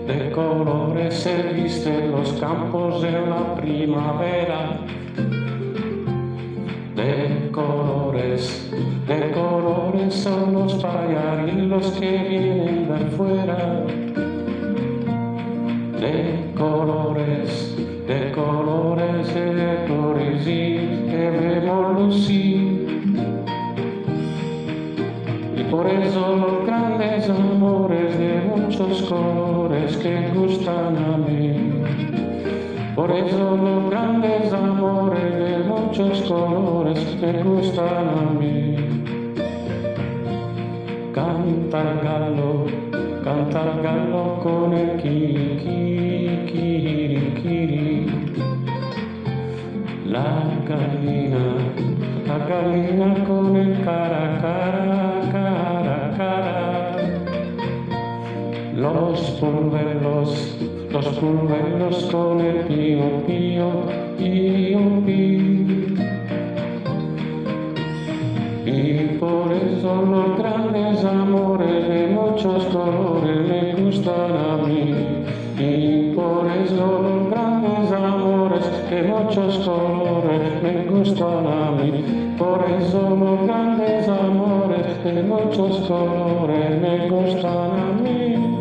De colores se visten los campos de la primavera. De colores son los pajarillos que vienen de afuera. De colores que vemos lucir. Y por eso los grandes amores de muchos colores que gustan a mí. Por eso los grandes amores de muchos colores que gustan a mí. Canta el gallo con el kirikiri. La gallina con el cara. Los polluelos con el pío. Y por eso los grandes amores de muchos colores me gustan a mí. Y por eso los grandes amores de muchos colores me gustan a mí. Por eso los grandes amores de muchos colores me gustan a mí.